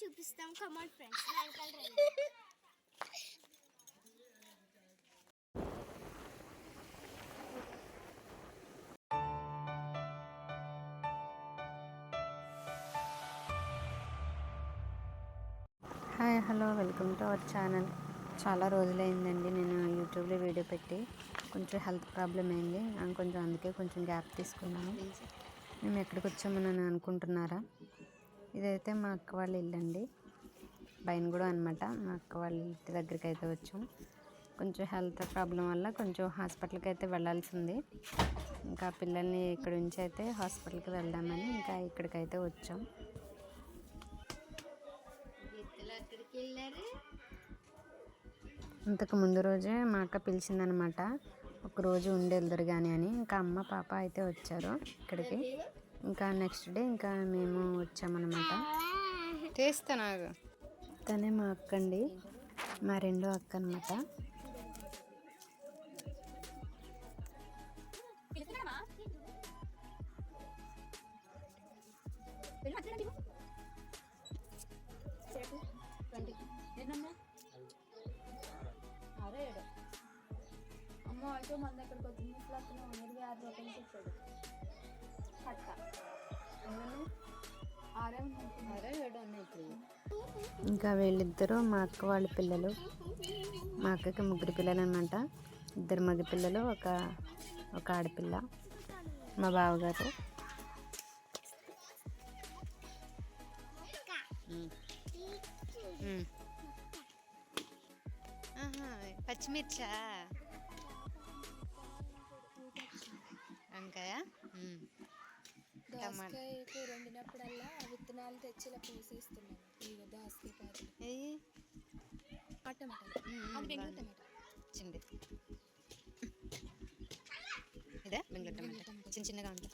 చూపిస్తాం. Come on friends. Hi hello welcome to our channel. చాలా రోజులైందండి నేను యూట్యూబ్లో వీడియో పెట్టి. కొంచెం హెల్త్ ప్రాబ్లం అయింది, అందుకే కొంచెం గ్యాప్ తీసుకున్నాను. మేము ఎక్కడికి వచ్చామని అనుకుంటున్నారా? ఇదైతే మా అక్క వాళ్ళ ఇల్లు అండి, బైన్గూడ అనమాట. మా అక్క వాళ్ళ ఇంటి దగ్గరికి అయితే వచ్చాం. కొంచెం హెల్త్ ప్రాబ్లం వల్ల కొంచెం హాస్పిటల్కి అయితే వెళ్ళాల్సింది. ఇంకా పిల్లల్ని ఇక్కడ నుంచి అయితే హాస్పిటల్కి వెళ్దామని ఇంకా ఇక్కడికైతే వచ్చాం. ఇంతకు ముందు రోజే మా అక్క పిలిచిందనమాట, ఒకరోజు ఉండి వెళ్దురు కానీ అని. ఇంకా అమ్మ పాప అయితే వచ్చారు ఇక్కడికి. ఇంకా నెక్స్ట్ డే ఇంకా మేము వచ్చామన్నమాట. చేస్తాను, తనే మా అక్క అండి, మా రెండో అక్క అనమాట. అమ్మ అంటే మన దగ్గరకు వచ్చిన అతను 26 రూపాయలు ఇచ్చాడు కట్ట. 6-7 ఉన్నాయి. ఇంకా వీళ్ళిద్దరూ మా అక్క వాళ్ళ పిల్లలు. మా అక్కకి 3 పిల్లలు అనమాట. 2 మగ పిల్లలు, ఒక ఆడపిల్ల. మా బావగారు. పచ్చిమిర్చా, వంకాయ, దోసకాయ కూర వండినప్పుడల్లా విత్తనాలు తెచ్చి ఇలా పూసేస్తున్నాను. ఇక దోసకాయ పాటు టమాటాలు, అది బెంగళూరు టమాటా చిన్నది. ఇదే బెంగళూరు టమాటా, చిన్న చిన్నగా ఉంటాయి.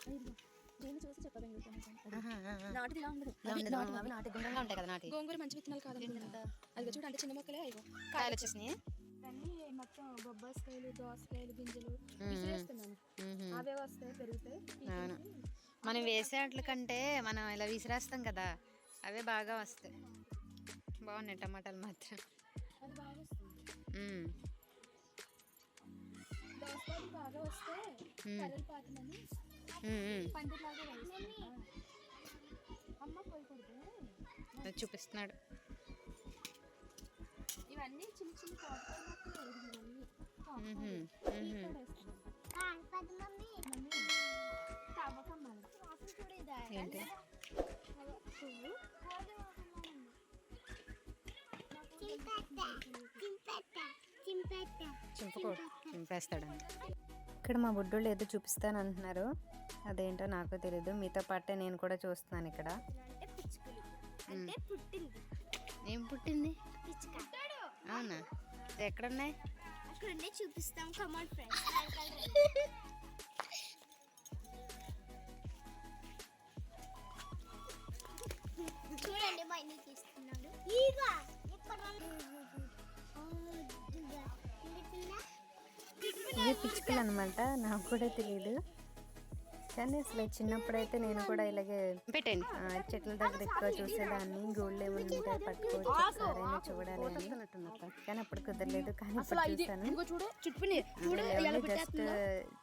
నేను చూసి చెప్పా బెంగళూరు టమాటా నాటిది ఇలా ఉండదు. నాటి గుండ్రంగా ఉంటాయి కదా. నాటి గోంగూర మంచి విత్తనాలు కాదనుకుంటా. అది చూడు, అంటే చిన్న మొక్కలే అయ్యో కాయలు వచ్చేసినాయి. అన్నీ మొత్తం బొబ్బాస్కాయలు, దోసకాయలు గింజలు విసిరేస్తున్నాను. అవే వస్తాయి, పెరుగుతాయి. అవును, మనం వేసే వాటి కంటే మనం ఇలా విసిరేస్తాం కదా, అవే బాగా వస్తాయి. బాగున్నాయి టమాటాలు మాత్రం. అది బాగా వస్తుంది. దోసకాయలు బాగా వస్తే కర్రలు పాతమని పందిలాగా అమ్మ పోయకూడదు చూపిస్తున్నాడు. ఇవన్నీ చిన్న చిన్న ఏంటి చింపేస్తాడు. ఇక్కడ మా బుడ్డోళ్ళు ఏదో చూపిస్తాను అంటున్నారు, అదేంటో నాకు తెలీదు. మీతో పాటే నేను కూడా చూస్తున్నాను. ఇక్కడ ఏం పుట్టింది? అవునా, ఎక్కడున్నాయి? అక్కడనే చూపిస్తాం. Come on friends. చూడండి, మా ఇంటికి ఇస్తున్నాడు. ఇవే పిచ్చుకలు అనమాట, నాకు కూడా తెలియదు. కానీ అసలు చిన్నప్పుడైతే నేను కూడా ఇలాగే పెట్టండి చెట్ల దగ్గర ఎక్కువ చూసేదాన్ని. గోల్డ్ ఏమైనా ఉంటే పట్టుకోవచ్చు, ఒకసారైనా చూడాలి అని. కానీ అప్పుడు కుదరలేదు. కానీ జస్ట్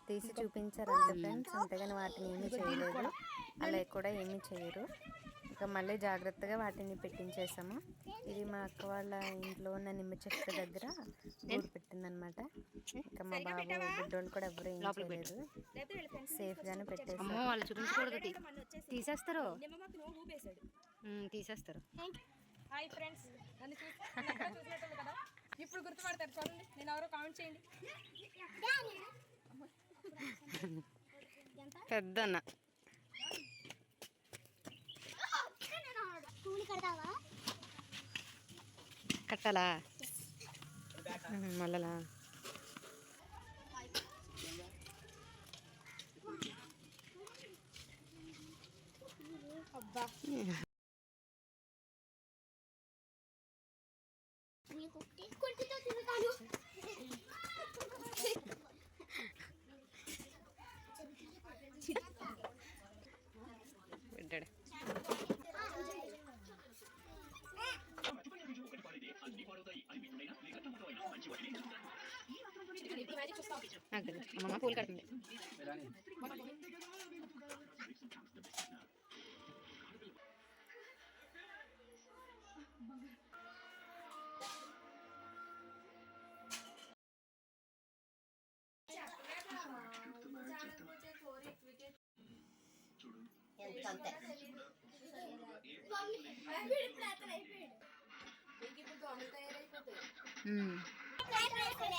తీసి చూపించారు అంతే ఫ్రెండ్స్, అంతేగాని వాటిని ఏమీ చేయలేదు. అలా కూడా ఏమీ చేయరు. ఇంకా మళ్ళీ జాగ్రత్తగా వాటిని పెట్టించేసాము. ఇది మా అక్క వాళ్ళ ఇంట్లో ఉన్న నిమ్మ చెట్టు దగ్గర గూడు పెట్టిందనమాట. ఇంకా మా బాబు బుడ్డోళ్ళు కూడా ఎవరు ఏం చేయలేదు, సేఫ్ గానే పెట్టేస్తారు. వాళ్ళు చూపించకూడదు, తీసేస్తారు. హాయ్ ఫ్రెండ్స్, నన్ను చూసినట్టు కదా, ఇప్పుడు గుర్తుపడతారు. చూడండి, నేను ఎవరో కామెంట్ చేయండి. పెద్దన్న కట్టాలా మళ్ళా అబ్బా నాకు తెలియదు. అమ్మమ్మ పూలు కడుతుంది.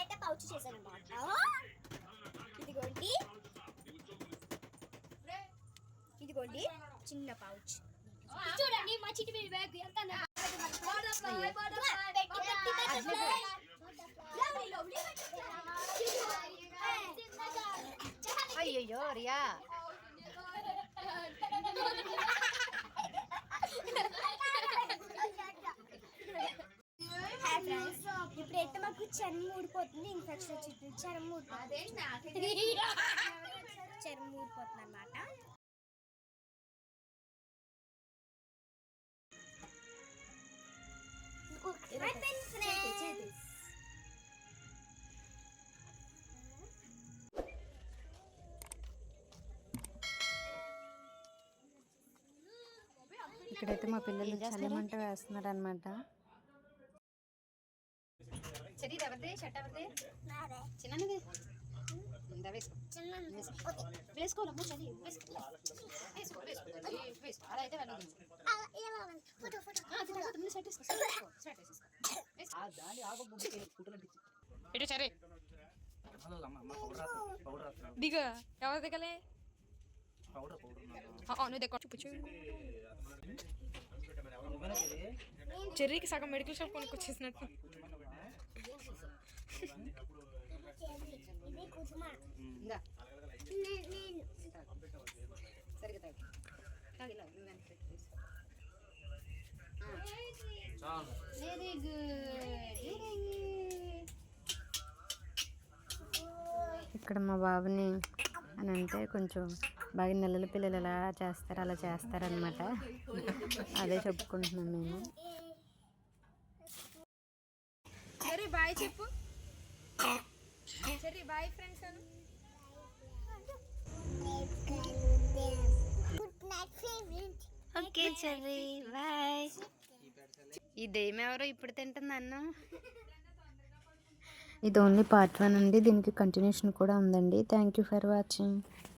అయితే పౌచ్ చేశాను అన్నమాట. ఇదిగోండి చిన్న పౌచ్. చూడండి మా చిట్టి బేబీ బ్యాగ్ ఎంత అయ్యో రియా ఇప్పుడైతే మాకు చర్మం ఊడిపోతుంది. ఇన్ఫెక్షన్ వచ్చింది. చర్మం ఊడిపోతుంది అనమాట. ఇక్కడైతే మా పిల్లలు చలిమంట వేస్తున్నారు అనమాట. చిన్నది వేసుకోవాలమ్మా. చలి అలా అయితే ఇటు సరే దిగ ఎవరు దిగలే నువ్వు దగ్గర చూపించు. చెర్రీకి సగం మెడికల్ షాప్ కొనుక్కొచ్చేసినట్టు. ఇక్కడ మా బాబుని అని అంటే కొంచెం బాగా నెలల పిల్లలు ఎలా చేస్తారు అలా చేస్తారనమాట. అదే చెప్పుకుంటున్నాం మేము. సరే బాయ్ చెప్పు. సరే బాయ్ ఫ్రెండ్స్ అను. Okay Cherry bye. ఈ దెయ్యం ఎవరో ఇప్పుడు తింటుంది అన్నం. ఇది ఓన్లీ పార్ట్ 1 అండి. దీనికి కంటిన్యూషన్ కూడా ఉందండి. Thank you for watching.